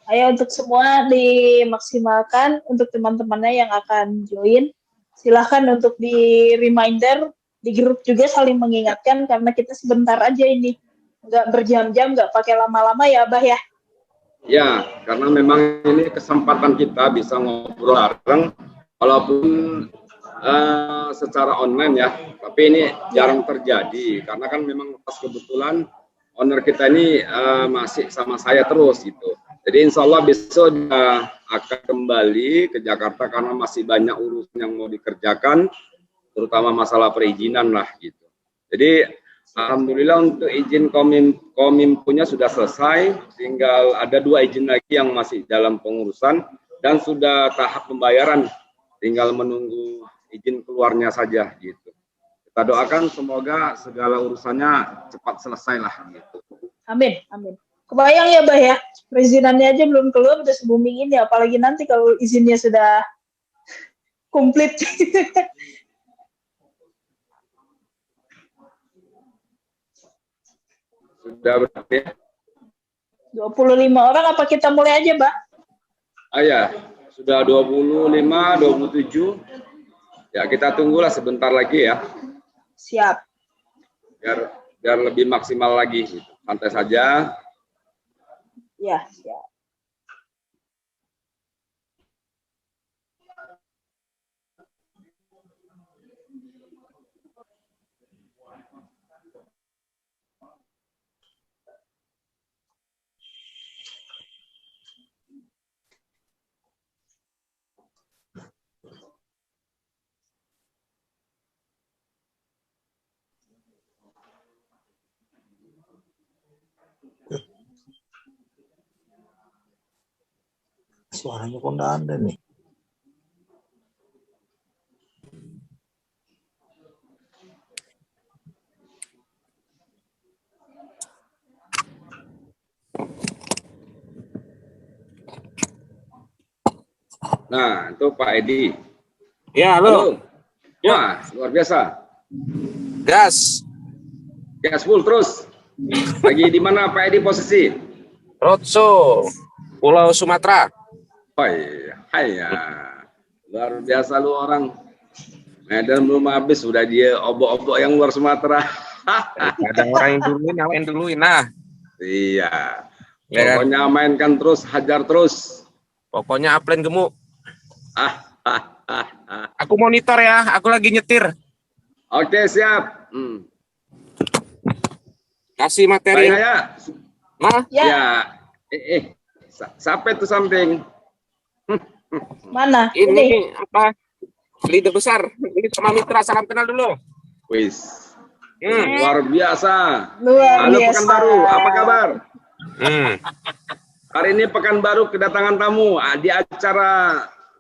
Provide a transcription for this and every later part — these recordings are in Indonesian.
Ayo untuk semua dimaksimalkan untuk teman-temannya yang akan join. Silahkan untuk di reminder di grup juga saling mengingatkan karena kita sebentar aja ini. Nggak berjam-jam, nggak pakai lama-lama ya Abah ya. Ya, karena memang ini kesempatan kita bisa ngobrol bareng, walaupun secara online ya, tapi ini jarang terjadi, karena kan memang pas kebetulan owner kita ini masih sama saya terus gitu. Jadi insya Allah besok dia akan kembali ke Jakarta karena masih banyak urusan yang mau dikerjakan, terutama masalah perizinan lah gitu. Jadi alhamdulillah untuk izin Kominfonya sudah selesai, tinggal ada 2 izin lagi yang masih dalam pengurusan dan sudah tahap pembayaran, tinggal menunggu izin keluarnya saja gitu. Kita doakan semoga segala urusannya cepat selesai lah gitu. Amin, amin. Kebayang ya Bah ya, perizinannya aja belum keluar udah se-booming ini, apalagi nanti kalau izinnya sudah komplit. Sudah berapa ya? 25 orang, apa kita mulai aja, Mbak? Ya, sudah 25, 27. Ya, kita tunggulah sebentar lagi ya. Siap. Biar lebih maksimal lagi. Gitu. Santai saja. Ya, siap. Suaranya kok nggak ada nih. Nah, itu Pak Edi. Ya, halo. Wah, luar biasa. Gas. Gas full terus. Lagi di mana Pak Edi posisi? Roadshow, Pulau Sumatera. Oh iya. Luar biasa lu orang. Medan belum habis, sudah dia obok-obok yang luar Sumatera. Ada orang yang duluin. Nah. Iya. Ya, pokoknya mainkan terus, hajar terus. Pokoknya upline gemuk. Aku monitor ya, aku lagi nyetir. Oke, siap. Kasih materi. Ya. Nah, ya. Sampai tuh samping. Mana? Ini apa? Leader besar. Ini sama mitra, salam kenal dulu. Wis. Luar biasa. Luar Halo biasa. Pekanbaru, apa kabar? Hari ini Pekanbaru kedatangan tamu di acara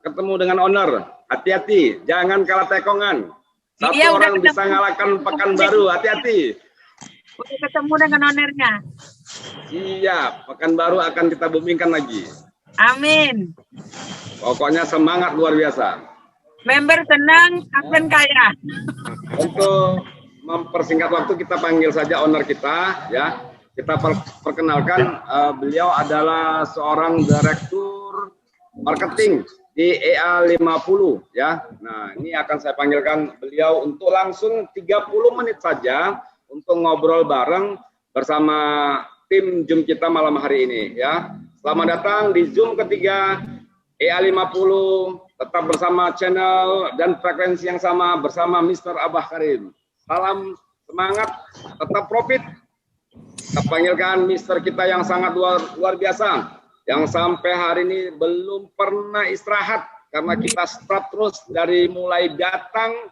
ketemu dengan owner. Hati-hati, jangan kalah tekongan. Satu orang bisa ngalahkan Pekanbaru, hati-hati. Udah ketemu dengan ownernya. Iya, Pekanbaru akan kita boomingkan lagi. Amin. Pokoknya semangat luar biasa. Member tenang, akan kaya. Untuk mempersingkat waktu kita panggil saja owner kita ya. Kita perkenalkan beliau adalah seorang direktur marketing di EA50 ya. Nah, ini akan saya panggilkan beliau untuk langsung 30 menit saja untuk ngobrol bareng bersama tim Zoom kita malam hari ini ya. Selamat datang di Zoom ketiga EA50, tetap bersama channel dan frekuensi yang sama bersama Mr. Abah Karim. Salam semangat, tetap profit. Kita panggilkan Mister kita yang sangat luar biasa, yang sampai hari ini belum pernah istirahat karena kita start terus dari mulai datang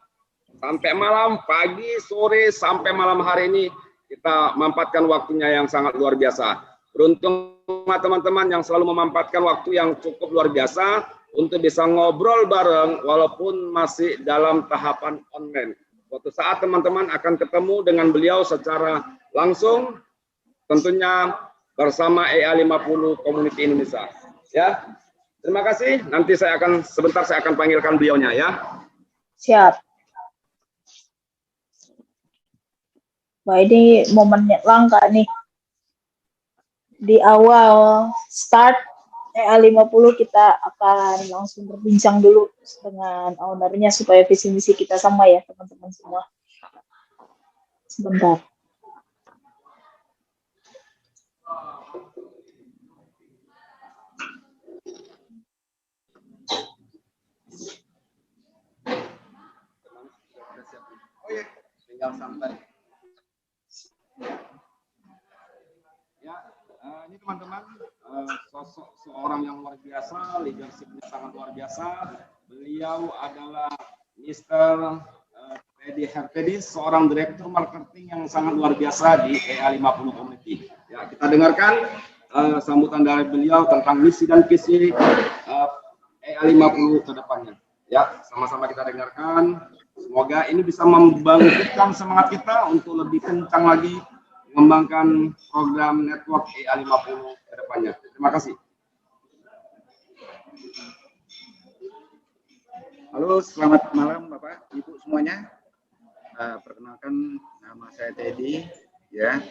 sampai malam, pagi, sore, sampai malam hari ini kita mampatkan waktunya yang sangat luar biasa. Beruntung teman-teman yang selalu memampatkan waktu yang cukup luar biasa untuk bisa ngobrol bareng walaupun masih dalam tahapan online. Suatu saat teman-teman akan ketemu dengan beliau secara langsung, tentunya bersama EA50 Community Indonesia. Ya, terima kasih. Nanti sebentar saya akan panggilkan beliaunya ya. Siap. Wah, ini momennya langka nih. Di awal start EA50 kita akan langsung berbincang dulu dengan ownernya supaya visi misi kita sama ya teman-teman semua. Sebentar. Tinggal sampai. Ya, ini teman-teman sosok seorang yang luar biasa, leadership-nya sangat luar biasa. Beliau adalah Mr. Teddy Herpedis, seorang direktur marketing yang sangat luar biasa di EA50 Community. Ya, kita dengarkan sambutan dari beliau tentang misi dan visi EA50 ke depannya. Ya, sama-sama kita dengarkan. Semoga ini bisa membangkitkan semangat kita untuk lebih kencang lagi mengembangkan program network EA50 ke depannya. Terima kasih. Halo, selamat malam Bapak, Ibu semuanya. Perkenalkan, nama saya Teddy. Ya,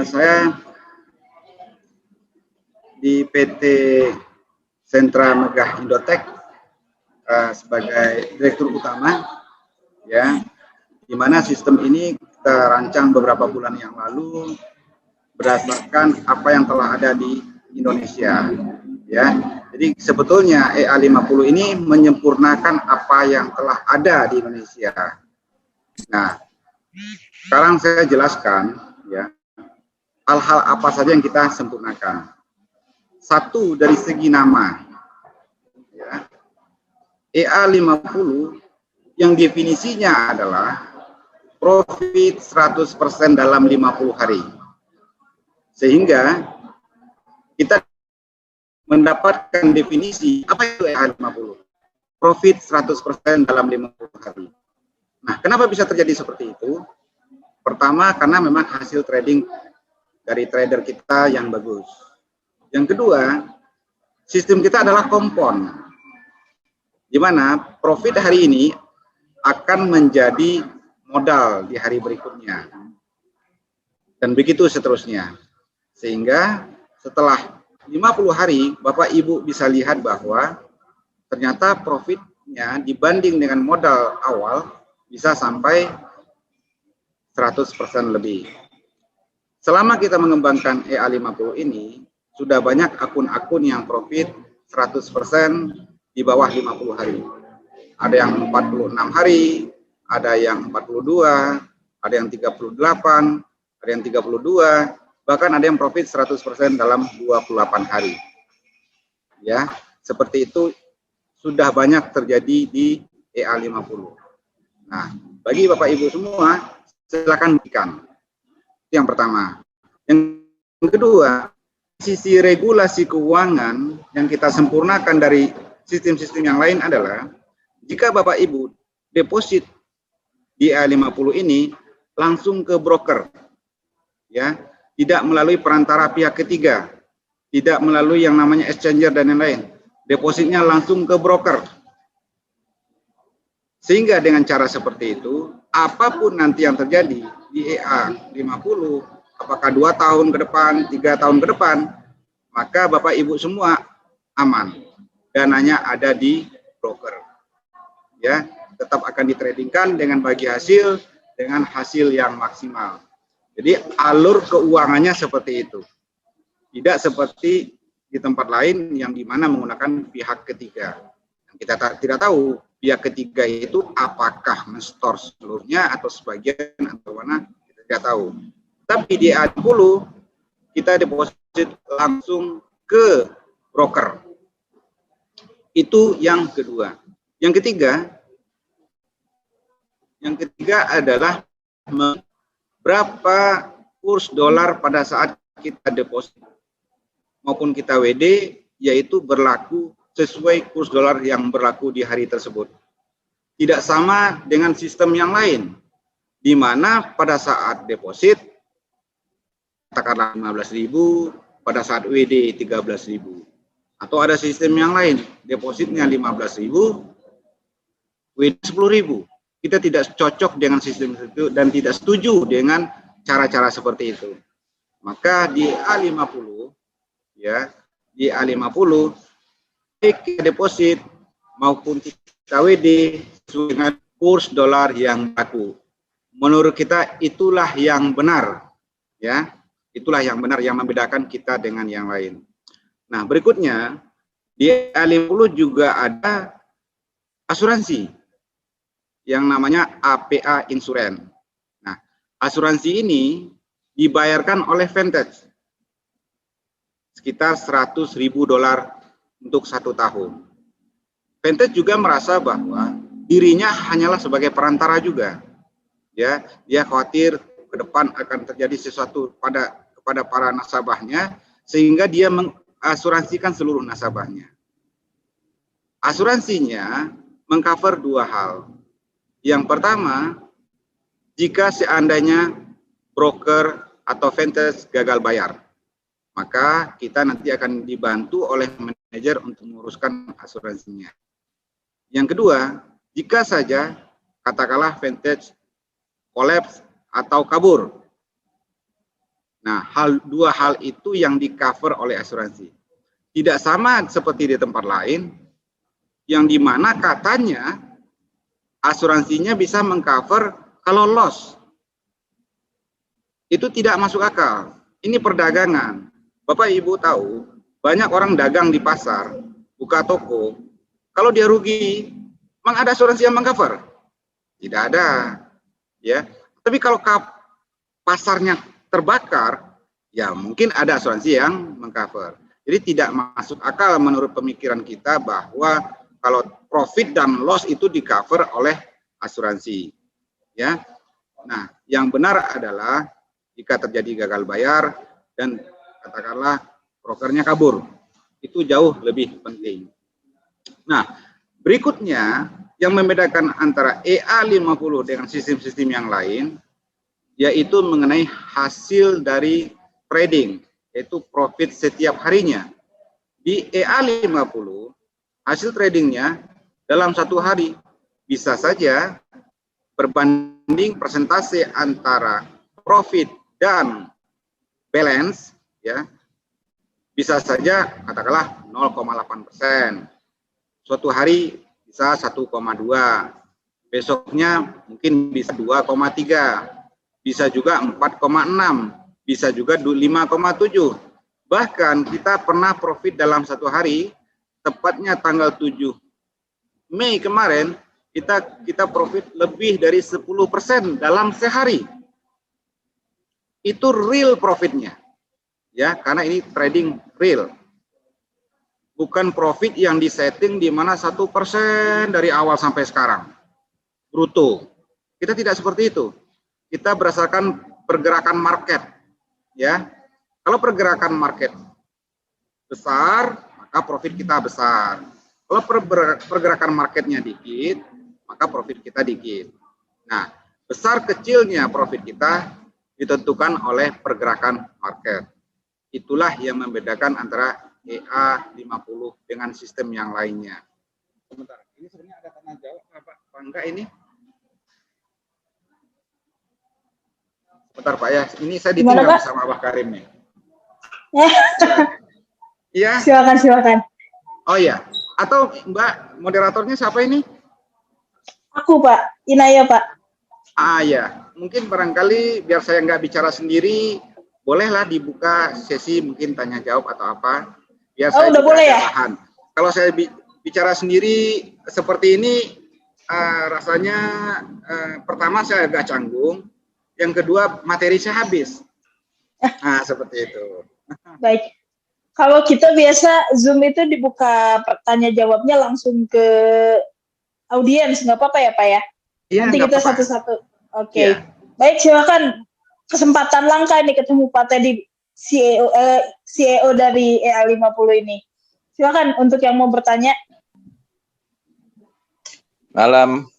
saya di PT Sentra Megah Indotek sebagai direktur utama, ya, di mana sistem ini kita rancang beberapa bulan yang lalu berdasarkan apa yang telah ada di Indonesia, ya. Jadi sebetulnya EA50 ini menyempurnakan apa yang telah ada di Indonesia. Nah, sekarang saya jelaskan, ya, hal-hal apa saja yang kita sempurnakan. Satu, dari segi nama, ya. EA50 yang definisinya adalah profit 100% dalam 50 hari. Sehingga kita mendapatkan definisi apa itu EA50. Profit 100% dalam 50 hari. Nah, kenapa bisa terjadi seperti itu? Pertama, karena memang hasil trading dari trader kita yang bagus. Yang kedua, sistem kita adalah kompon, di mana profit hari ini akan menjadi modal di hari berikutnya. Dan begitu seterusnya. Sehingga setelah 50 hari, Bapak Ibu bisa lihat bahwa ternyata profitnya dibanding dengan modal awal bisa sampai 100% lebih. Selama kita mengembangkan EA50 ini, sudah banyak akun-akun yang profit 100% di bawah 50 hari. Ada yang 46 hari, ada yang 42, ada yang 38, ada yang 32, bahkan ada yang profit 100% dalam 28 hari. Ya, seperti itu sudah banyak terjadi di EA50. Nah, bagi Bapak Ibu semua, silakan berikan. Yang pertama. Yang kedua, sisi regulasi keuangan yang kita sempurnakan dari sistem-sistem yang lain adalah jika Bapak Ibu deposit di EA50 ini langsung ke broker, ya, tidak melalui perantara pihak ketiga, tidak melalui yang namanya exchanger dan lain-lain, depositnya langsung ke broker. Sehingga dengan cara seperti itu, apapun nanti yang terjadi di EA50, apakah 2 tahun ke depan, 3 tahun ke depan, maka Bapak Ibu semua aman. Dananya ada di broker. Ya, tetap akan ditradingkan dengan bagi hasil dengan hasil yang maksimal. Jadi alur keuangannya seperti itu. Tidak seperti di tempat lain yang dimana menggunakan pihak ketiga. Kita tidak tahu pihak ketiga itu apakah men-store seluruhnya atau sebagian atau mana, kita tidak tahu. Tapi di EA50 kita deposit langsung ke broker. Itu yang kedua. Yang ketiga adalah berapa kurs dolar pada saat kita deposit maupun kita WD, yaitu berlaku sesuai kurs dolar yang berlaku di hari tersebut. Tidak sama dengan sistem yang lain, di mana pada saat deposit, katakanlah 15.000, pada saat WD 13.000. Atau ada sistem yang lain, depositnya 15.000, WD 10.000. Kita tidak cocok dengan sistem itu dan tidak setuju dengan cara-cara seperti itu. Maka di A50, ya, di A50, baik deposit maupun KWD sesuai dengan kurs dolar yang baku. Menurut kita itulah yang benar, ya. Itulah yang benar yang membedakan kita dengan yang lain. Nah, berikutnya di A50 juga ada asuransi yang namanya APA Insurance. Nah, asuransi ini dibayarkan oleh Vantage sekitar $100.000 untuk 1 tahun. Vantage juga merasa bahwa dirinya hanyalah sebagai perantara juga. Ya, dia khawatir ke depan akan terjadi sesuatu kepada para nasabahnya, sehingga dia mengasuransikan seluruh nasabahnya. Asuransinya mengcover 2 hal. Yang pertama, jika seandainya broker atau Vantage gagal bayar, maka kita nanti akan dibantu oleh manajer untuk menguruskan asuransinya. Yang kedua, jika saja katakanlah Vantage kolaps atau kabur. Nah, 2 hal itu yang di cover oleh asuransi. Tidak sama seperti di tempat lain, yang dimana katanya asuransinya bisa mengcover kalau loss. Itu tidak masuk akal. Ini perdagangan. Bapak Ibu tahu, banyak orang dagang di pasar, buka toko. Kalau dia rugi, memang ada asuransi yang mengcover? Tidak ada. Ya, tapi kalau pasarnya terbakar, ya mungkin ada asuransi yang mengcover. Jadi tidak masuk akal menurut pemikiran kita bahwa kalau profit dan loss itu di cover oleh asuransi. Ya, nah yang benar adalah jika terjadi gagal bayar dan katakanlah brokernya kabur, itu jauh lebih penting. Nah, berikutnya yang membedakan antara EA50 dengan sistem-sistem yang lain, yaitu mengenai hasil dari trading, yaitu profit setiap harinya. Di EA50, hasil tradingnya dalam 1 hari bisa saja berbanding persentase antara profit dan balance, ya, bisa saja katakanlah 0,8%. Suatu hari bisa 1,2, besoknya mungkin bisa 2,3, bisa juga 4,6, bisa juga 5,7. Bahkan kita pernah profit dalam 1 hari, tepatnya tanggal 7 Mei kemarin, kita profit lebih dari 10% dalam sehari. Itu real profitnya, ya, karena ini trading real. Bukan profit yang disetting di mana 1% dari awal sampai sekarang. Bruto. Kita tidak seperti itu. Kita berdasarkan pergerakan market. Ya. Kalau pergerakan market besar, maka profit kita besar. Kalau pergerakan marketnya dikit, maka profit kita dikit. Nah, besar kecilnya profit kita ditentukan oleh pergerakan market. Itulah yang membedakan antara EA50 dengan sistem yang lainnya. Sebentar, ini sebenarnya ada tanya jawab apa enggak ini? Sebentar Pak ya, ini saya ditinggal sama Abah Karim nih. Iya. Silakan. Oh iya, atau Mbak moderatornya siapa ini? Aku Pak, Inaya Pak. Ah ya, mungkin barangkali biar saya nggak bicara sendiri, bolehlah dibuka sesi mungkin tanya jawab atau apa. Biar saya udah boleh ya? Bahan. Kalau saya bicara sendiri seperti ini, rasanya pertama saya agak canggung, yang kedua materi saya habis. Nah, seperti itu. Baik. Kalau kita biasa Zoom itu dibuka tanya jawabnya langsung ke audiens, nggak apa-apa ya Pak ya? Ya, nanti kita satu-satu. Oke. Ya. Baik, silakan. Kesempatan langka ini ketemu Pak Teddy, CEO dari EA50 ini. Silakan untuk yang mau bertanya. Malam.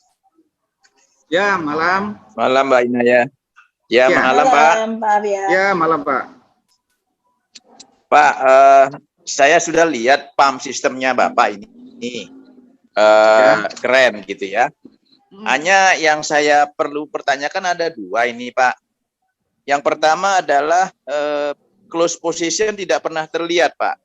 Ya, malam. Malam Mbak Inaya. Ya, malam Pak. Pak Arya. Ya, malam Pak. Pak, saya sudah lihat pump sistemnya Bapak ini. Keren gitu ya. Hanya yang saya perlu pertanyakan ada 2 ini Pak. Yang pertama adalah close position tidak pernah terlihat Pak.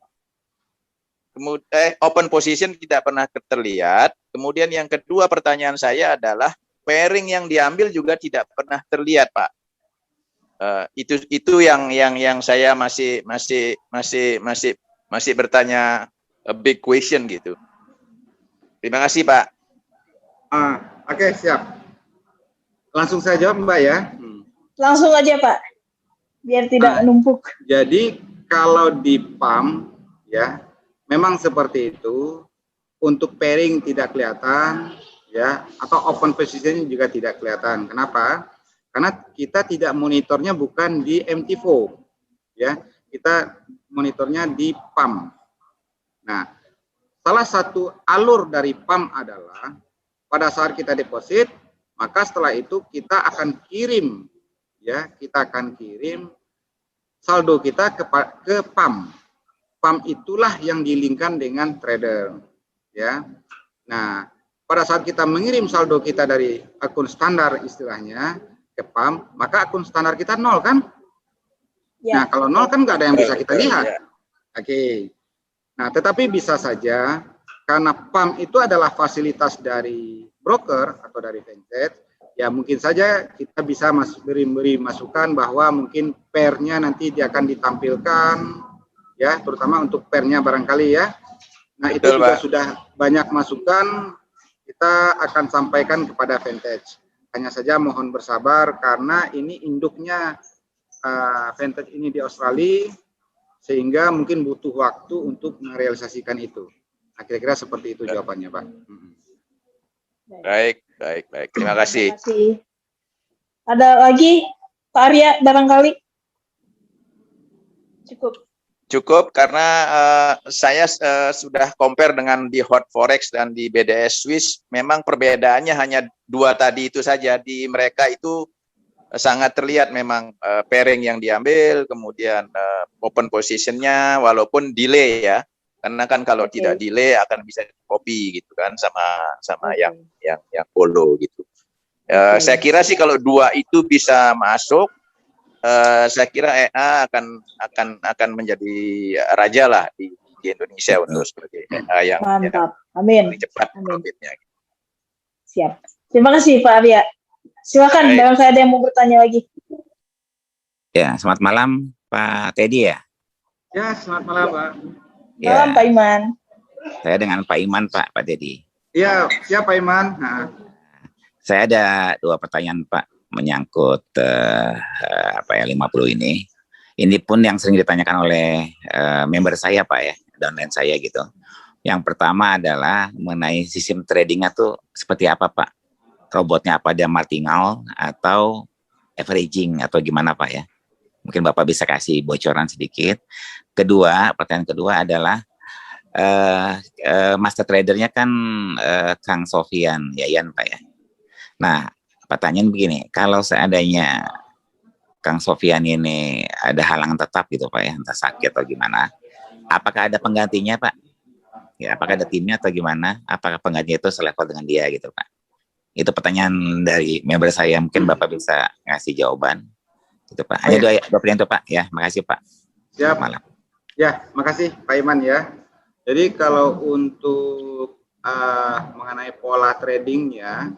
kemudian open position tidak pernah terlihat. Kemudian yang kedua pertanyaan saya adalah pairing yang diambil juga tidak pernah terlihat, Pak. Itu yang saya masih bertanya, a big question gitu. Terima kasih, Pak. Oke, siap. Langsung saya jawab, Mbak ya. Langsung aja Pak, biar tidak numpuk. Jadi kalau di PAM ya, memang seperti itu. Untuk pairing tidak kelihatan ya, atau open position juga tidak kelihatan. Kenapa? Karena kita tidak monitornya bukan di MT4 ya, kita monitornya di PAM. Nah, salah satu alur dari PAM adalah pada saat kita deposit, maka setelah itu kita akan kirim ya, kita akan kirim saldo kita ke PAM. PAM itulah yang dilingkan dengan trader ya. Nah, pada saat kita mengirim saldo kita dari akun standar istilahnya ke PAM, maka akun standar kita nol kan? Ya. Nah, kalau nol kan nggak ada yang bisa kita lihat. Oke. Nah, tetapi bisa saja karena PAM itu adalah fasilitas dari broker atau dari Fintech, ya mungkin saja kita bisa beri masukan bahwa mungkin pairnya nanti dia akan ditampilkan, ya terutama untuk pairnya barangkali ya. Nah itu juga sudah banyak masukan, kita akan sampaikan kepada Fintech. Hanya saja mohon bersabar karena ini induknya Fintech ini di Australia, sehingga mungkin butuh waktu untuk merealisasikan itu. Nah, kira-kira seperti itu jawabannya, Pak. Baik. Terima kasih. Terima kasih. Ada lagi Pak Arya barangkali? Cukup karena saya sudah compare dengan di Hot Forex dan di BDS Swiss, memang perbedaannya hanya dua tadi itu saja. Di mereka itu sangat terlihat memang pairing yang diambil, kemudian open positionnya walaupun delay ya, karena kan kalau tidak delay akan bisa copy gitu kan sama yang follow gitu. Saya kira sih kalau dua itu bisa masuk, saya kira EA akan menjadi raja lah di Indonesia untuk sebagai EA yang mantap. Amin. Cepat profitnya. Siap. Terima kasih Pak Arya. Silakan, barangkali ada yang mau bertanya lagi. Ya, selamat malam Pak Teddy ya. Ya, selamat malam Pak. Ya. Malam Pak Iman. Saya dengan Pak Iman Pak Teddy. Iya, siapa Iman? Nah. Saya ada dua pertanyaan Pak menyangkut 50 ini. Ini pun yang sering ditanyakan oleh member saya Pak ya, downline saya gitu. Yang pertama adalah mengenai sistem tradingnya tuh seperti apa Pak? Robotnya apa, dia martingale atau averaging atau gimana Pak ya? Mungkin Bapak bisa kasih bocoran sedikit. Pertanyaan kedua adalah master tradernya kan Kang Sofian Yayan Pak ya. Nah, pertanyaan begini, kalau seandainya Kang Sofian ini ada halangan tetap gitu Pak ya, entah sakit atau gimana, apakah ada penggantinya Pak? Ya, apakah ada timnya atau gimana? Apakah penggantinya itu selevel dengan dia gitu Pak? Itu pertanyaan dari member saya, mungkin Bapak bisa ngasih jawaban. Gitu Pak. Hanya dua pertanyaan itu Pak ya, makasih Pak. Siap. Malam. Ya, makasih Pak Iman ya. Jadi kalau untuk mengenai pola trading ya,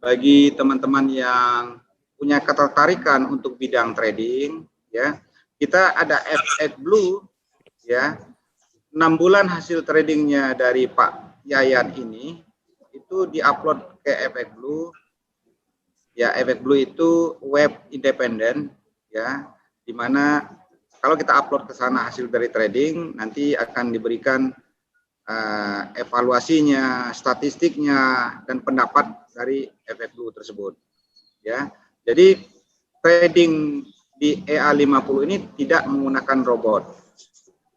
bagi teman-teman yang punya ketertarikan untuk bidang trading ya, kita ada FX Blue ya. 6 bulan hasil tradingnya dari Pak Yayan ini itu diupload ke FX Blue. Ya, FX Blue itu web independen ya, di mana kalau kita upload ke sana hasil dari trading, nanti akan diberikan evaluasinya, statistiknya, dan pendapat dari FX Blue tersebut. Ya, jadi trading di EA50 ini tidak menggunakan robot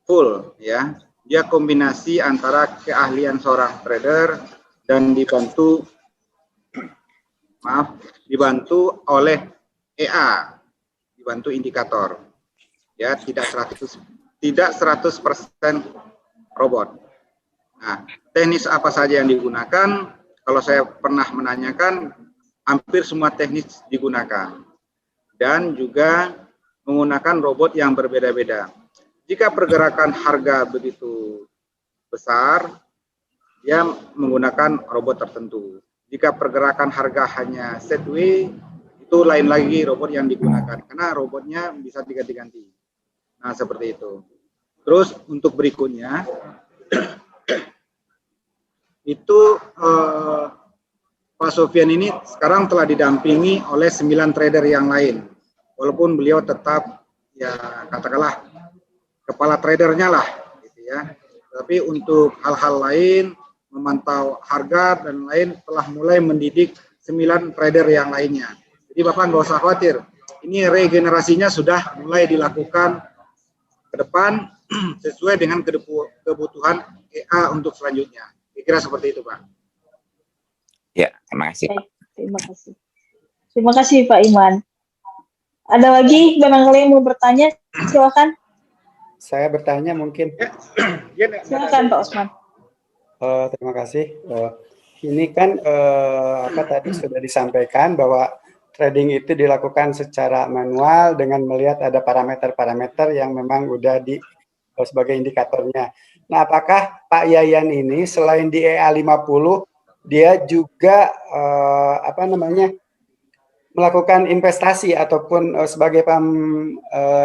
full, ya. Dia kombinasi antara keahlian seorang trader dan dibantu oleh EA, dibantu indikator. Ya, tidak 100% robot. Nah, teknis apa saja yang digunakan? Kalau saya pernah menanyakan, hampir semua teknis digunakan. Dan juga menggunakan robot yang berbeda-beda. Jika pergerakan harga begitu besar, dia menggunakan robot tertentu. Jika pergerakan harga hanya setway, itu lain lagi robot yang digunakan, karena robotnya bisa diganti-ganti. Nah, seperti itu. Terus untuk berikutnya, itu Pak Sofian ini sekarang telah didampingi oleh 9 trader yang lain. Walaupun beliau tetap, ya katakanlah, kepala tradernya lah, gitu ya. Tapi untuk hal-hal lain, memantau harga dan lain, telah mulai mendidik 9 trader yang lainnya. Jadi Bapak nggak usah khawatir, ini regenerasinya sudah mulai dilakukan ke depan sesuai dengan kebutuhan EA untuk selanjutnya. Kira-kira seperti itu, Pak. Ya, terima kasih. Baik, terima kasih. Terima kasih Pak Iman. Ada lagi barangkali yang mau bertanya? Silakan. Saya bertanya mungkin. Silakan Pak Osman. Terima kasih. Ini kan apa tadi sudah disampaikan bahwa trading itu dilakukan secara manual dengan melihat ada parameter-parameter yang memang udah di sebagai indikatornya. Nah, apakah Pak Yayan ini selain di EA50 dia juga apa namanya melakukan investasi ataupun sebagai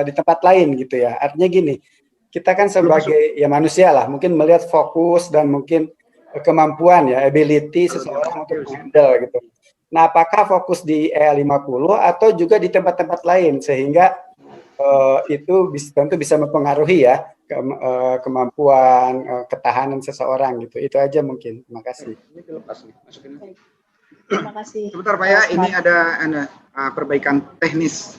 di tempat lain gitu ya? Artinya gini, kita kan sebagai ya manusia lah, mungkin melihat fokus dan mungkin kemampuan ya, ability seseorang untuk handle gitu. Nah, apakah fokus di EA50 atau juga di tempat-tempat lain sehingga itu tentu bisa mempengaruhi ya kemampuan ketahanan seseorang gitu. Itu aja mungkin. Terima kasih. Terima kasih. Sebentar Pak ya, ini ada perbaikan teknis.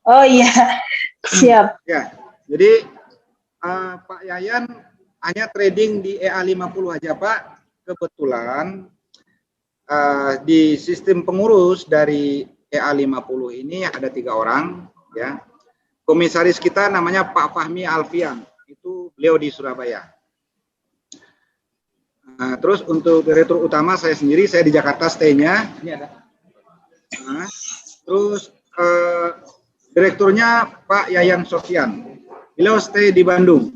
Oh iya, siap. Ya, jadi Pak Yayan hanya trading di EA50 aja Pak. Kebetulan di sistem pengurus dari EA50 ini ada 3 orang ya. Komisaris kita namanya Pak Fahmi Alfian, itu beliau di Surabaya. Terus untuk direktur utama saya sendiri, saya di Jakarta stay-nya. Ini ada. Terus direkturnya Pak Yayan Sofian, beliau stay di Bandung.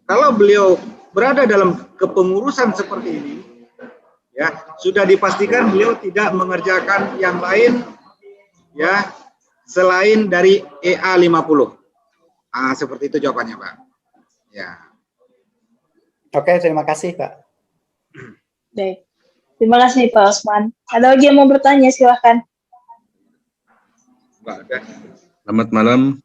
Kalau beliau berada dalam kepengurusan seperti ini, ya sudah dipastikan beliau tidak mengerjakan yang lain, ya selain dari EA50. Seperti itu jawabannya, Pak. Ya. Oke, terima kasih, Pak. Baik. Terima kasih, Pak Osman. Ada lagi yang mau bertanya, silahkan. Selamat malam.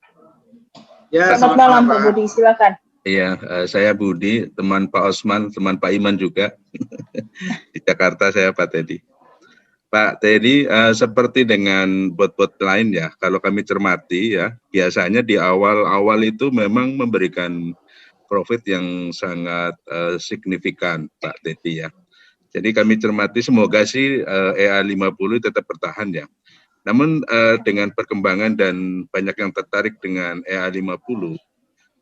Ya, selamat malam, Pak Budi, silakan. Iya, saya Budi, teman Pak Osman, teman Pak Iman juga. Di Jakarta saya Pak Teddy. Pak Teddy, seperti dengan bot-bot lain ya, kalau kami cermati ya, biasanya di awal-awal itu memang memberikan profit yang sangat signifikan, Pak Teddy ya. Jadi kami cermati semoga sih EA50 tetap bertahan ya. Namun dengan perkembangan dan banyak yang tertarik dengan EA50,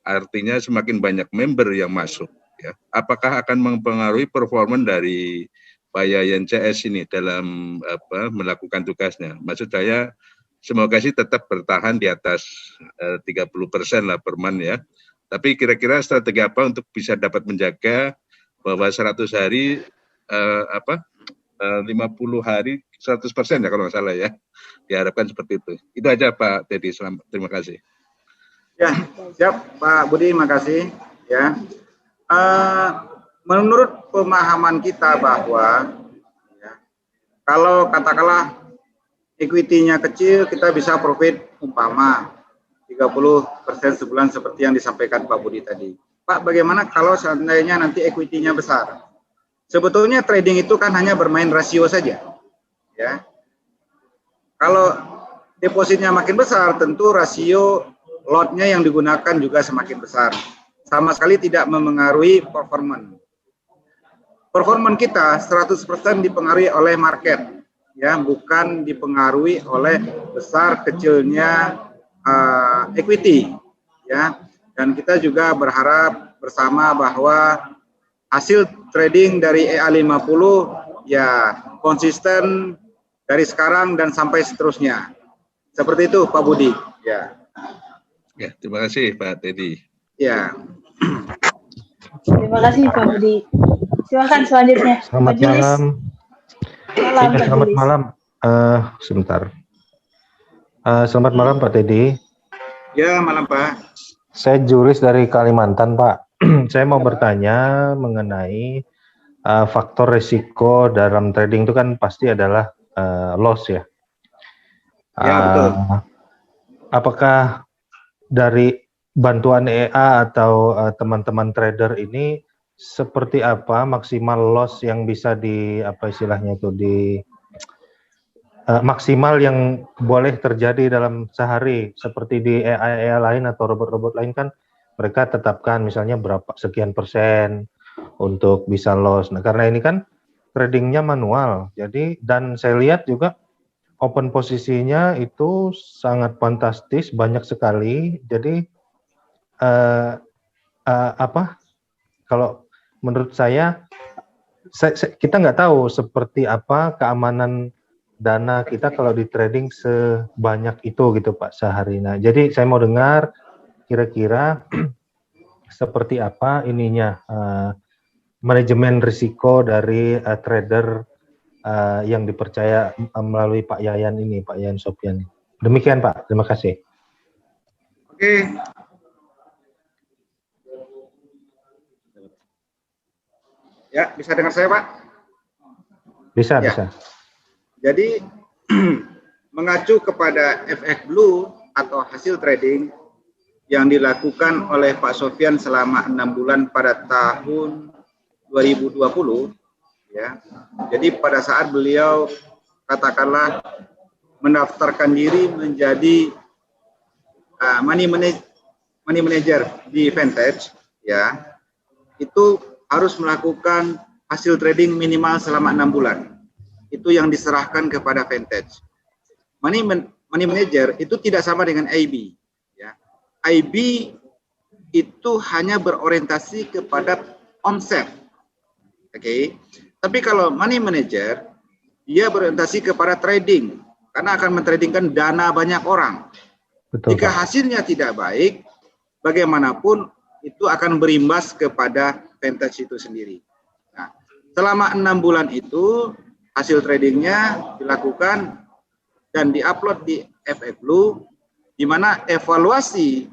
artinya semakin banyak member yang masuk ya. Apakah akan mempengaruhi performa dari Pak Yayan CS ini dalam melakukan tugasnya? Maksud saya semoga sih tetap bertahan di atas 30% lah per month ya. Tapi kira-kira strategi apa untuk bisa dapat menjaga bahwa 100 hari 50 hari 100% ya kalau nggak salah ya. Diharapkan seperti itu. Itu aja Pak Teddy. Terima kasih. Ya, siap Pak Budi, makasih ya. Menurut pemahaman kita bahwa ya, kalau katakanlah equity-nya kecil, kita bisa profit umpama 30% sebulan seperti yang disampaikan Pak Budi tadi. Pak, bagaimana kalau seandainya nanti equity-nya besar? Sebetulnya trading itu kan hanya bermain rasio saja. Ya. Kalau depositnya makin besar, tentu rasio lot-nya yang digunakan juga semakin besar. Sama sekali tidak memengaruhi performa. Performa kita 100% dipengaruhi oleh market, ya, bukan dipengaruhi oleh besar kecilnya equity, ya. Dan kita juga berharap bersama bahwa hasil trading dari EA50 ya konsisten dari sekarang dan sampai seterusnya. Seperti itu Pak Budi. Ya. Ya, terima kasih Pak Teddy. Ya. Terima kasih Pak Budi. Silakan selanjutnya. Selamat Pak Julis. malam. Malam, Pak Selamat Julis. malam. Sebentar. Selamat malam Pak Teddy. Ya, malam Pak. Saya Julis dari Kalimantan Pak. Saya mau bertanya mengenai faktor risiko dalam trading itu kan pasti adalah loss ya. Ya, betul. Apakah dari bantuan EA atau teman-teman trader ini seperti apa maksimal loss yang bisa di apa istilahnya itu di maksimal yang boleh terjadi dalam sehari seperti di EA lain atau robot-robot lain kan mereka tetapkan misalnya berapa sekian persen untuk bisa loss. Nah karena ini kan tradingnya manual, jadi dan saya lihat juga open posisinya itu sangat fantastis, banyak sekali. Jadi kalau menurut saya kita nggak tahu seperti apa keamanan dana kita kalau di trading sebanyak itu gitu Pak sehari. Nah, jadi saya mau dengar kira-kira seperti apa ininya manajemen risiko dari trader yang dipercaya melalui Pak Yayan ini, Pak Yayan Sofyan. Demikian Pak, terima kasih. Oke. Ya, bisa dengar saya Pak? Bisa, ya. Bisa. Jadi mengacu kepada FX Blue atau hasil trading yang dilakukan oleh Pak Sofyan selama 6 bulan pada tahun 2020, ya. Jadi pada saat beliau katakanlah mendaftarkan diri menjadi money manager di Vantage, ya, itu harus melakukan hasil trading minimal selama 6 bulan. Itu yang diserahkan kepada Vantage. Money manager itu tidak sama dengan IB. Ya. IB itu hanya berorientasi kepada omset. Oke. Tapi kalau money manager, dia berorientasi kepada trading. Karena akan mentradingkan dana banyak orang. Betul, jika Pak. hasilnya tidak baik, bagaimanapun itu akan berimbas kepada Vantage itu sendiri. Nah, selama 6 bulan itu, hasil tradingnya dilakukan dan diupload di FX Blue, di mana evaluasi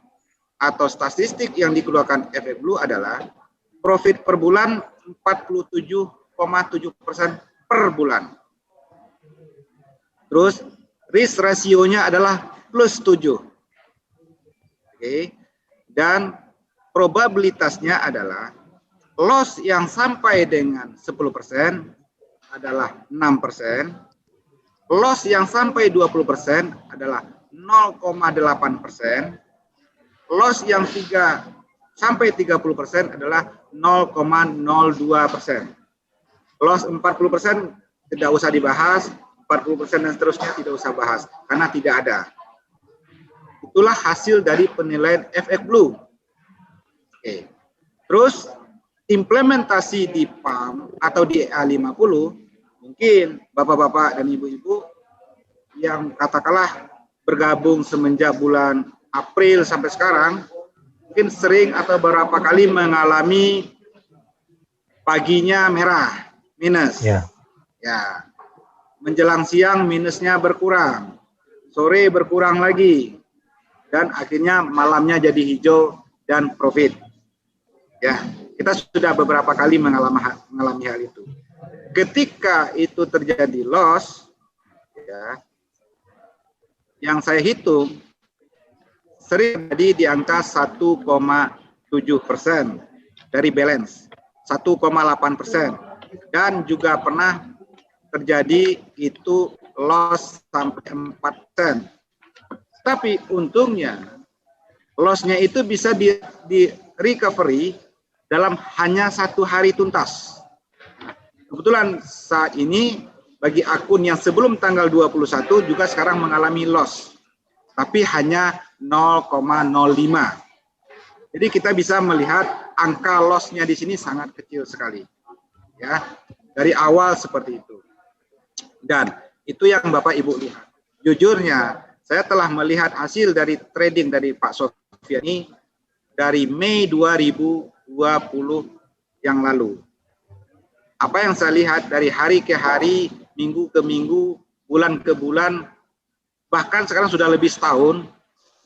atau statistik yang dikeluarkan FX Blue adalah profit per bulan 47,7% per bulan. Terus risk ratio-nya adalah +7. Oke. Dan probabilitasnya adalah loss yang sampai dengan 10% adalah 6%, loss yang sampai 20% adalah 0,8%, loss yang sampai 30% adalah 0,02%. Loss 40% tidak usah dibahas, 40% dan seterusnya tidak usah bahas, karena tidak ada. Itulah hasil dari penilaian FX Blue. Oke. Terus implementasi di PAM atau di EA50, mungkin bapak-bapak dan ibu-ibu yang katakanlah bergabung semenjak bulan April sampai sekarang, mungkin sering atau beberapa kali mengalami paginya merah, minus. Ya. Ya. Menjelang siang minusnya berkurang, sore berkurang lagi, dan akhirnya malamnya jadi hijau dan profit. Ya, kita sudah beberapa kali mengalami hal itu. Ketika itu terjadi loss, ya, yang saya hitung sering terjadi di angka 1,7% dari balance, 1,8%, dan juga pernah terjadi itu loss sampai 4%. Tapi untungnya loss-nya itu bisa di recovery dalam hanya 1 hari tuntas. Kebetulan saat ini bagi akun yang sebelum tanggal 21 juga sekarang mengalami loss, tapi hanya 0,05. Jadi kita bisa melihat angka loss-nya di sini sangat kecil sekali, ya, dari awal seperti itu. Dan itu yang Bapak Ibu lihat. Jujurnya saya telah melihat hasil dari trading dari Pak Sofyan ini dari Mei 2020 yang lalu. Apa yang saya lihat dari hari ke hari, minggu ke minggu, bulan ke bulan, bahkan sekarang sudah lebih setahun,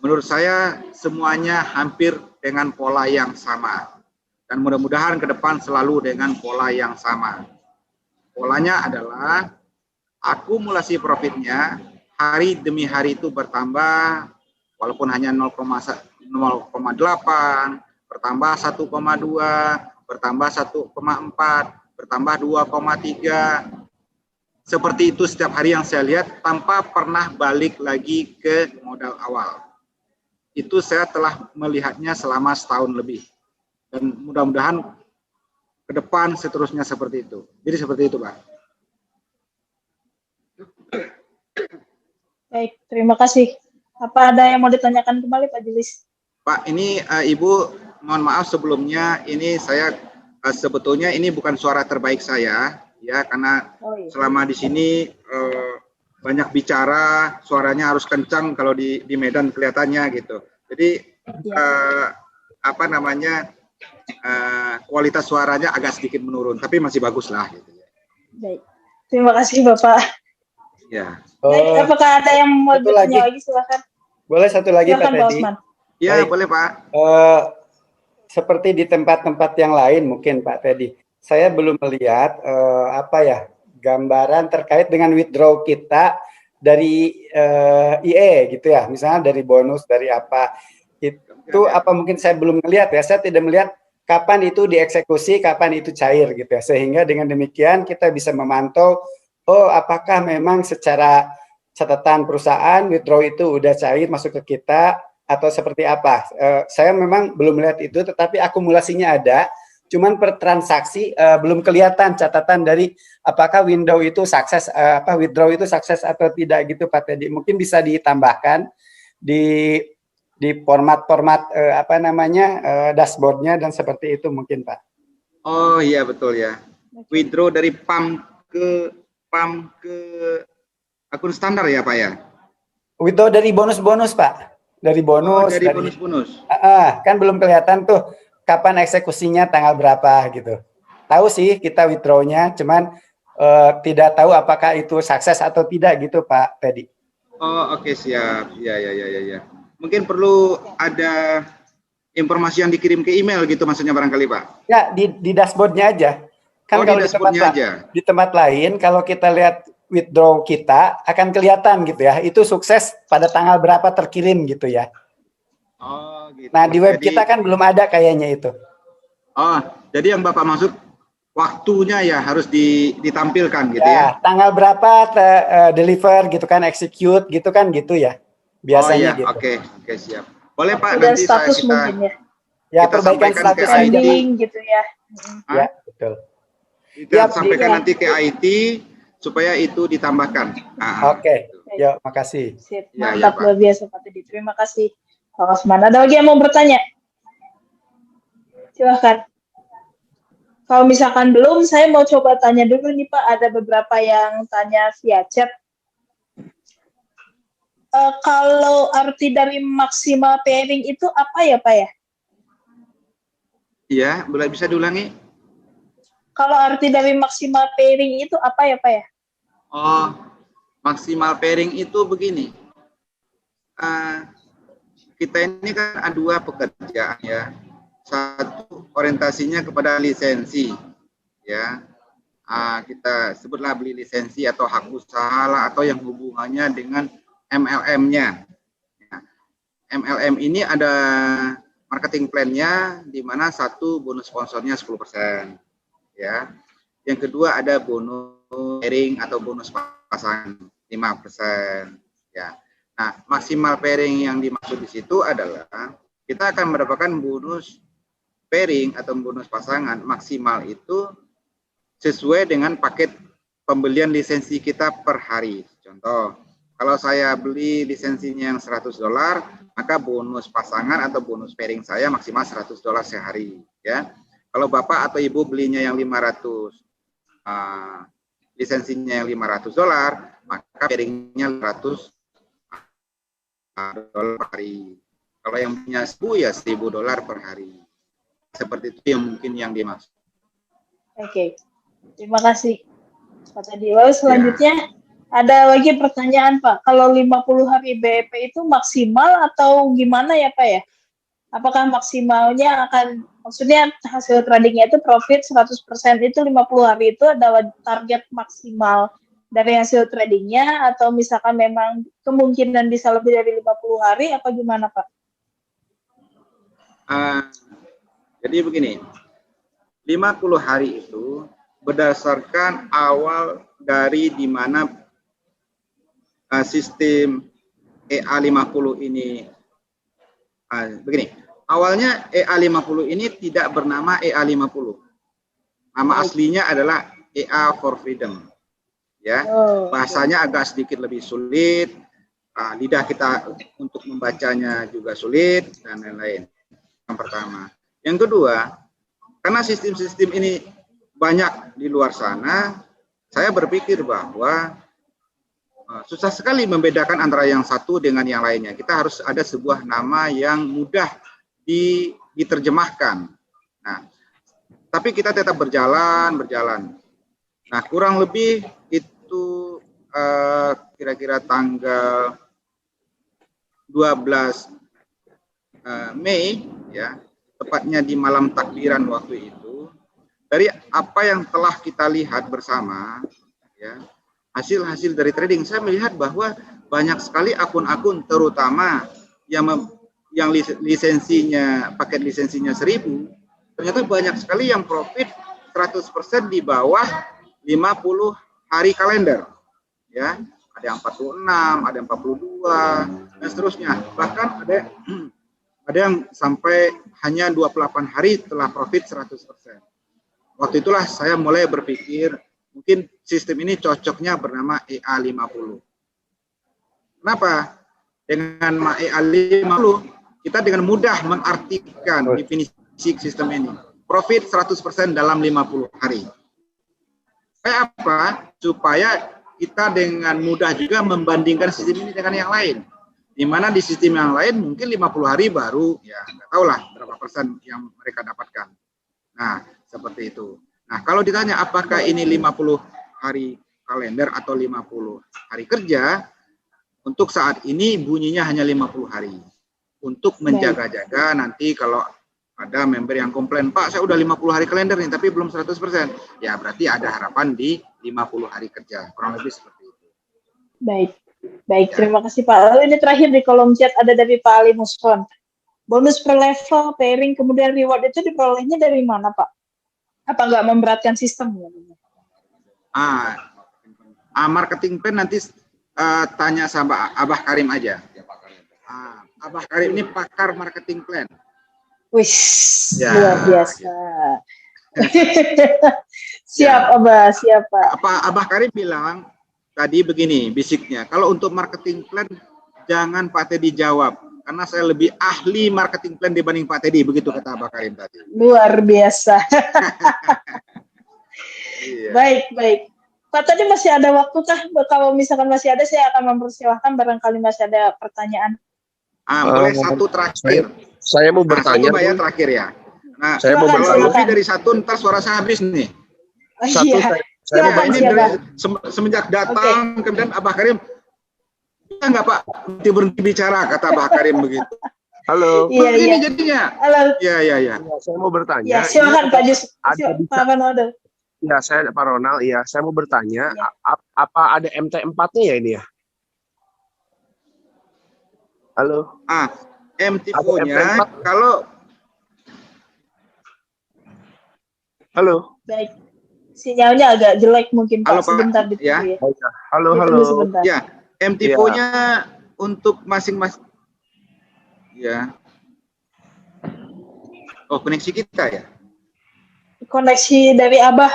menurut saya semuanya hampir dengan pola yang sama. Dan mudah-mudahan ke depan selalu dengan pola yang sama. Polanya adalah akumulasi profitnya hari demi hari itu bertambah, walaupun hanya 0,8, bertambah 1,2, bertambah 1,4, bertambah 2,3. Seperti itu setiap hari yang saya lihat tanpa pernah balik lagi ke modal awal. Itu saya telah melihatnya selama setahun lebih. Dan mudah-mudahan ke depan seterusnya seperti itu. Jadi seperti itu, Pak. Baik, terima kasih. Apa ada yang mau ditanyakan kembali, Pak Julis? Pak, ini Ibu, mohon maaf sebelumnya, ini saya sebetulnya ini bukan suara terbaik saya, ya, karena selama di sini banyak bicara, suaranya harus kencang kalau di Medan kelihatannya gitu. Jadi apa namanya, kualitas suaranya agak sedikit menurun, tapi masih bagus lah gitu. Baik, terima kasih Bapak. Ya. Baik, apakah ada yang mau bertanya lagi? Silakan. Boleh satu lagi, silakan, Pak Teddy? Ya, boleh Pak. Seperti di tempat-tempat yang lain mungkin Pak Teddy, saya belum melihat gambaran terkait dengan withdraw kita dari IE gitu ya, misalnya dari bonus, dari apa. Itu apa mungkin saya belum melihat ya, saya tidak melihat kapan itu dieksekusi, kapan itu cair gitu ya. Sehingga dengan demikian kita bisa memantau, oh apakah memang secara catatan perusahaan withdraw itu udah cair masuk ke kita atau seperti apa. Saya memang belum melihat itu, tetapi akumulasinya ada, cuman per transaksi belum kelihatan catatan dari apakah window itu sukses, withdraw itu sukses atau tidak gitu Pak Teddy. Mungkin bisa ditambahkan di format-format dashboardnya dan seperti itu mungkin Pak. Oh iya betul ya. Withdraw dari PAM ke akun standar ya Pak ya? Withdraw dari bonus-bonus Pak. Dari bonus. Dari bonus-bonus. Kan belum kelihatan tuh kapan eksekusinya tanggal berapa gitu. Tahu sih kita withdraw-nya, cuman tidak tahu apakah itu sukses atau tidak gitu Pak Teddy. Oh oke, siap. Ya. Mungkin perlu ada informasi yang dikirim ke email gitu maksudnya barangkali Pak? Ya di dashboardnya aja. Kan kalau di tempat lain kalau kita lihat withdraw kita akan kelihatan gitu ya. Itu sukses pada tanggal berapa terkirim gitu ya. Oh gitu. Nah di web kita kan belum ada kayaknya itu. Oh jadi yang Bapak maksud waktunya ya harus ditampilkan gitu ya. Tanggal berapa deliver gitu kan, execute gitu kan gitu ya. Biasanya gitu. Oke, siap. Boleh Pak dan nanti status kita mungkin perbaikan status ending gitu ya. Ya, betul. Kita sampaikan nanti ke IT supaya itu ditambahkan. Oke. Ya, makasih. Sip. Mantap, luar biasa Pak Teddy. Terima kasih Pak Osman. Ada lagi yang mau bertanya? Silahkan. Kalau misalkan belum, saya mau coba tanya dulu nih Pak. Ada beberapa yang tanya via chat. Kalau arti dari maksimal pairing itu apa ya Pak ya? Iya, boleh bisa diulangi? Kalau arti dari maksimal pairing itu apa ya Pak ya? Oh, maksimal pairing itu begini. Kita ini kan ada dua pekerjaan ya. Satu orientasinya kepada lisensi, ya. Kita sebutlah beli lisensi atau hak usaha lah, atau yang hubungannya dengan MLM-nya. MLM ini ada marketing plan-nya, di mana satu bonus sponsornya 10%, ya. Yang kedua ada bonus pairing atau bonus pasangan 5%, ya. Nah, maksimal pairing yang dimaksud di situ adalah kita akan mendapatkan bonus pairing atau bonus pasangan maksimal itu sesuai dengan paket pembelian lisensi kita per hari. Contoh, kalau saya beli lisensinya yang $100, maka bonus pasangan atau bonus pairing saya maksimal $100 sehari, ya. Kalau Bapak atau Ibu belinya yang 500, lisensinya yang $500, maka pairingnya $100 per hari. Kalau yang punya 1000 ya $1000 per hari. Seperti itu yang mungkin yang dimaksud. Oke, terima kasih Pak Teddy. Lalu selanjutnya ada lagi pertanyaan Pak, kalau 50 hari BEP itu maksimal atau gimana ya Pak ya? Apakah maksimalnya maksudnya hasil tradingnya itu profit 100% itu 50 hari itu adalah target maksimal dari hasil tradingnya atau misalkan memang kemungkinan bisa lebih dari 50 hari apa gimana Pak? Jadi begini, 50 hari itu berdasarkan awal dari di mana sistem EA50 ini begini. Awalnya EA50 ini tidak bernama EA50. Nama aslinya adalah EA for Freedom. Ya, bahasanya agak sedikit lebih sulit. Lidah kita untuk membacanya juga sulit dan lain-lain. Yang pertama. Yang kedua, karena sistem-sistem ini banyak di luar sana, saya berpikir bahwa susah sekali membedakan antara yang satu dengan yang lainnya. Kita harus ada sebuah nama yang mudah diterjemahkan. Nah, tapi kita tetap berjalan. Nah, kurang lebih itu kira-kira tanggal 12 Mei, ya, tepatnya di malam takbiran waktu itu. Dari apa yang telah kita lihat bersama, ya. Hasil-hasil dari trading, saya melihat bahwa banyak sekali akun-akun terutama yang lisensinya, paket lisensinya 1000, ternyata banyak sekali yang profit 100% di bawah 50 hari kalender. Ya, ada yang 46, ada yang 42, dan seterusnya. Bahkan ada yang sampai hanya 28 hari telah profit 100%. Waktu itulah saya mulai berpikir mungkin sistem ini cocoknya bernama EA50. Kenapa? Dengan EA50, kita dengan mudah mengartikan definisi sistem ini. Profit 100% dalam 50 hari. Supaya apa? Supaya kita dengan mudah juga membandingkan sistem ini dengan yang lain. Di mana di sistem yang lain mungkin 50 hari baru, ya nggak tahu lah berapa persen yang mereka dapatkan. Nah, seperti itu. Nah, kalau ditanya apakah ini 50 hari kalender atau 50 hari kerja, untuk saat ini bunyinya hanya 50 hari. Untuk menjaga-jaga nanti kalau ada member yang komplain, Pak saya udah 50 hari kalender nih tapi belum 100%. Ya berarti ada harapan di 50 hari kerja. Kurang lebih seperti itu. Baik, terima kasih Pak. Lalu ini terakhir di kolom chat ada dari Pak Ali Muskon. Bonus per level, pairing, kemudian reward itu diperolehnya dari mana Pak? Apa nggak memberatkan sistem? Marketing plan nanti tanya sama Abah Karim aja. Abah Karim ini pakar marketing plan. Wih, luar biasa. Siap Abah, siap Pak. Abah Karim bilang tadi begini bisiknya, kalau untuk marketing plan jangan Pak Teddy jawab, karena saya lebih ahli marketing plan dibanding Pak Teddy, begitu kata Abah Karim tadi. Luar biasa. Baik. Pak, tadi masih ada waktu kah? Kalau misalkan masih ada, saya akan mempersilahkan barangkali masih ada pertanyaan. Boleh satu terakhir. Saya mau bertanya. Satu terakhir ya. Nah, saya mau kalau lebih dari satu, ntar suara saya habis nih. Satu, saya mau ini dari semenjak datang, kemudian Abah Karim, enggak Pak, berhenti bicara, kata Abah Karim begitu. Halo. Ini jadinya. Halo. Iya. Saya mau bertanya. Ya, silakan Pak Jus. Pak Ronaldo. Ya, saya Pak Ronald. Iya, saya mau bertanya, apa ada MT4-nya ya ini ya? Halo. MT4-nya kalau halo. Baik. Sinyalnya agak jelek mungkin Pak. Sebentar ditunggu ya. Halo. Sebentar. Ya, MT4-nya untuk masing-masing. Ya. Oh, koneksi kita ya? Koneksi dari Abah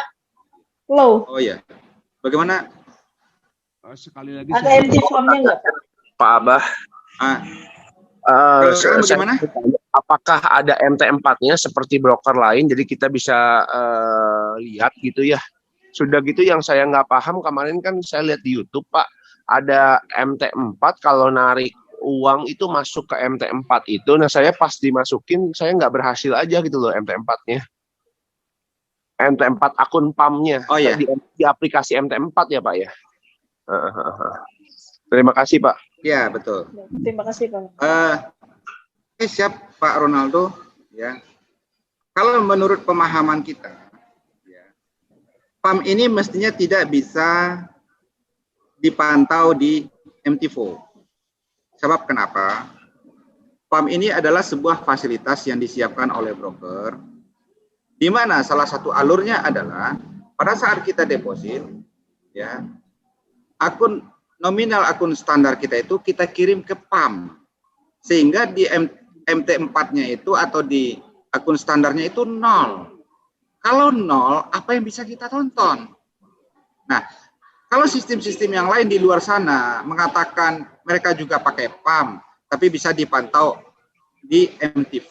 low. Oh ya. Bagaimana? Sekali lagi. Ada MT4-nya nggak Pak Abah? Bagaimana? Apakah ada MT4-nya seperti broker lain, jadi kita bisa lihat gitu ya? Sudah gitu yang saya nggak paham, kemarin kan saya lihat di YouTube Pak, ada MT4 kalau narik uang itu masuk ke MT4 itu, nah saya pas dimasukin, saya nggak berhasil aja gitu loh MT4-nya. MT4 akun PAM-nya. Oh iya. Di aplikasi MT4 ya Pak ya. Terima kasih Pak. Ya betul. Terima kasih Pak. Siap Pak Ronaldo. Ya. Kalau menurut pemahaman kita, ya, PAM ini mestinya tidak bisa dipantau di MT4. Sebab kenapa? PAM ini adalah sebuah fasilitas yang disiapkan oleh broker, di mana salah satu alurnya adalah pada saat kita deposit, ya, nominal akun standar kita itu kita kirim ke PAM, sehingga di MT4-nya itu atau di akun standarnya itu 0. Kalau 0, apa yang bisa kita tonton? Nah, kalau sistem-sistem yang lain di luar sana mengatakan mereka juga pakai PAM, tapi bisa dipantau di MT4,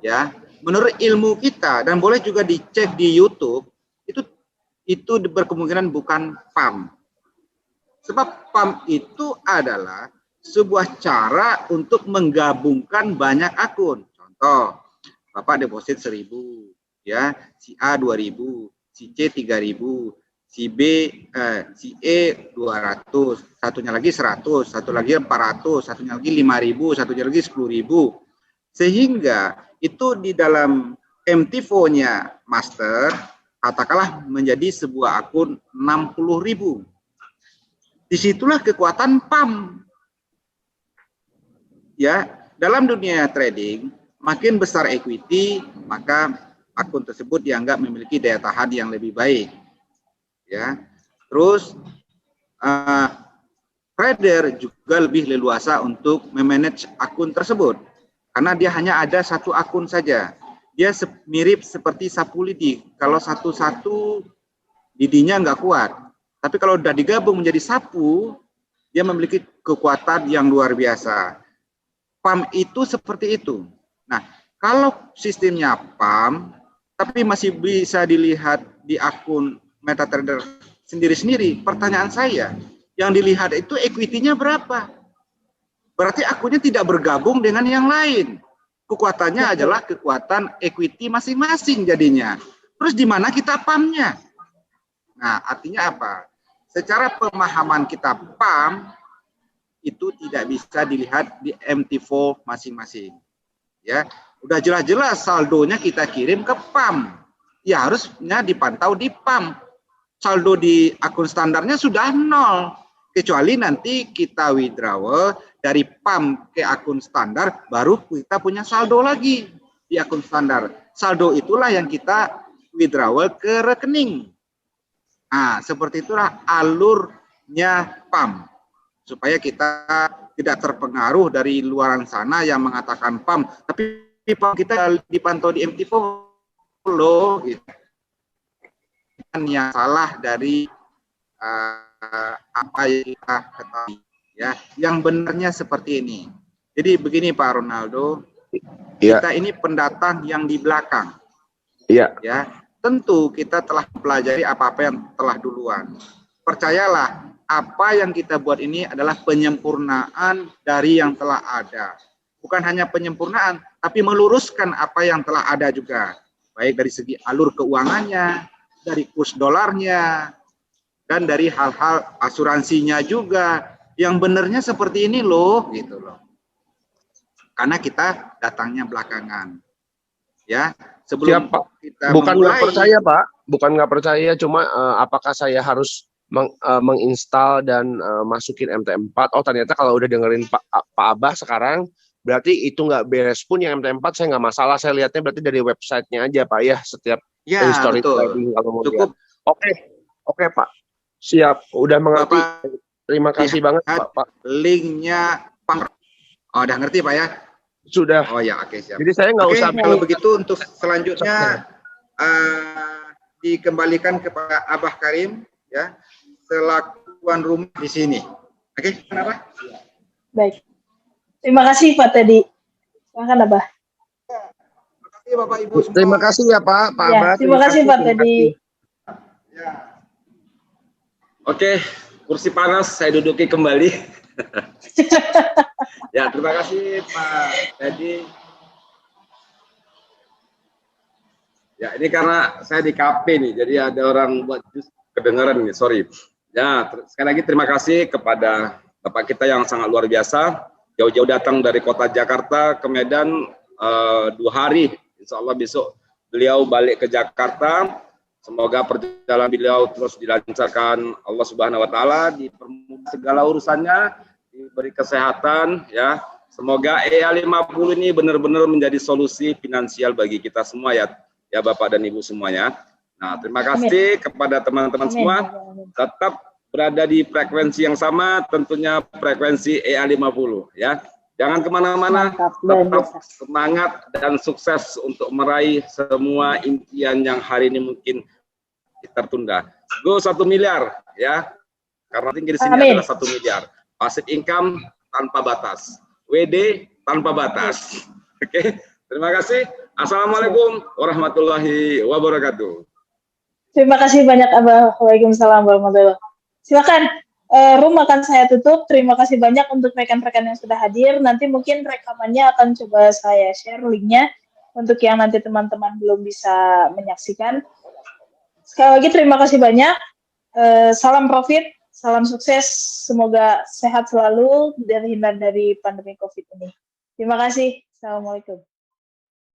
ya. Menurut ilmu kita dan boleh juga dicek di YouTube, itu berkemungkinan bukan PAM. Sebab PAM itu adalah sebuah cara untuk menggabungkan banyak akun. Contoh, Bapak deposit 1.000, ya, si A 2.000, si C 3.000, si E 200, satunya lagi 100, satu lagi 400, satunya lagi 5.000, satunya lagi 10.000. Sehingga itu di dalam MT4-nya master, katakanlah menjadi sebuah akun 60.000. Disitulah kekuatan PAM. Ya, dalam dunia trading, makin besar equity, maka akun tersebut dianggap memiliki daya tahan yang lebih baik. Ya, terus trader juga lebih leluasa untuk memanage akun tersebut, karena dia hanya ada satu akun saja. Dia mirip seperti sapu lidi. Kalau satu-satu lidinya nggak kuat, tapi kalau sudah digabung menjadi sapu, dia memiliki kekuatan yang luar biasa. PAM itu seperti itu. Nah, kalau sistemnya PAM, tapi masih bisa dilihat di akun MetaTrader sendiri-sendiri, pertanyaan saya, yang dilihat itu equity-nya berapa? Berarti akunnya tidak bergabung dengan yang lain. Kekuatannya adalah kekuatan equity masing-masing jadinya. Terus di mana kita PAM-nya? Nah, artinya apa? Secara pemahaman kita PAM, itu tidak bisa dilihat di MT4 masing-masing. Ya, udah jelas-jelas saldonya kita kirim ke PAM. Ya harusnya dipantau di PAM. Saldo di akun standarnya sudah 0. Kecuali nanti kita withdrawal dari PAM ke akun standar, baru kita punya saldo lagi di akun standar. Saldo itulah yang kita withdrawal ke rekening. Nah, seperti itulah alurnya PAM. Supaya kita tidak terpengaruh dari luaran sana yang mengatakan PAM, tapi PAM kita dipantau di MT4 loh. Gitu. Yang salah dari apa yang kita ketahui, ya. Yang benarnya seperti ini. Jadi begini Pak Ronaldo, ya. Kita ini pendatang yang di belakang. Iya. Ya, tentu kita telah mempelajari apa-apa yang telah duluan. Percayalah, apa yang kita buat ini adalah penyempurnaan dari yang telah ada. Bukan hanya penyempurnaan, tapi meluruskan apa yang telah ada juga. Baik dari segi alur keuangannya, dari kurs dolarnya, dan dari hal-hal asuransinya juga. Yang benarnya seperti ini loh, gitu loh. Karena kita datangnya belakangan. Ya, sebelum kita bukan nggak memulai, percaya Pak, bukan nggak percaya, cuma apakah saya harus menginstal dan masukin MT4? Oh ternyata kalau udah dengerin Pak Abah sekarang, berarti itu nggak beres pun yang MT4 saya nggak masalah. Saya lihatnya berarti dari websitenya aja Pak ya, setiap history trading kalau mau lihat. Oke Pak, siap, udah mengerti. Terima kasih banget Pak. Linknya Pak. Oh, udah ngerti Pak ya? Sudah. Oh ya, oke siap. Jadi saya nggak usah. Kalau begitu untuk selanjutnya dikembalikan kepada Abah Karim ya, selaku tuan rumah di sini. Oke, kenapa? Baik. Terima kasih Pak Teddy. Silakan Abah. Terima kasih Bapak Ibu semua. Terima kasih ya Pak Abah. Terima kasih Pak Teddy. Ya. Oke, kursi panas saya duduki kembali. Ya, terima kasih Pak Teddy. Ya, ini karena saya di kafe nih, jadi ada orang buat jus kedengaran nih, sorry. Ya, sekali lagi terima kasih kepada Bapak kita yang sangat luar biasa, jauh-jauh datang dari kota Jakarta ke Medan 2 hari. Insya Allah besok beliau balik ke Jakarta. Semoga perjalanan beliau terus dilancarkan Allah Subhanahu Wa Taala, dipermudah segala urusannya, diberi kesehatan, ya. Semoga EA50 ini benar-benar menjadi solusi finansial bagi kita semua, ya Bapak dan Ibu semuanya. Nah, terima kasih kepada teman-teman semua. Tetap berada di frekuensi yang sama, tentunya frekuensi EA50, ya. Jangan kemana-mana, tetap semangat dan sukses untuk meraih semua impian yang hari ini mungkin tertunda. Go 1 miliar, ya. Karena tinggi di sini adalah 1 miliar. Passive income tanpa batas. WD tanpa batas. Oke, terima kasih. Assalamualaikum warahmatullahi wabarakatuh. Terima kasih banyak Abah. Waalaikumsalam warahmatullahi wabarakatuh. Silakan, room akan saya tutup. Terima kasih banyak untuk rekan-rekan yang sudah hadir. Nanti mungkin rekamannya akan coba saya share linknya untuk yang nanti teman-teman belum bisa menyaksikan. Sekali lagi terima kasih banyak. Salam profit, salam sukses. Semoga sehat selalu dan terhindar dari pandemi COVID ini. Terima kasih. Assalamualaikum.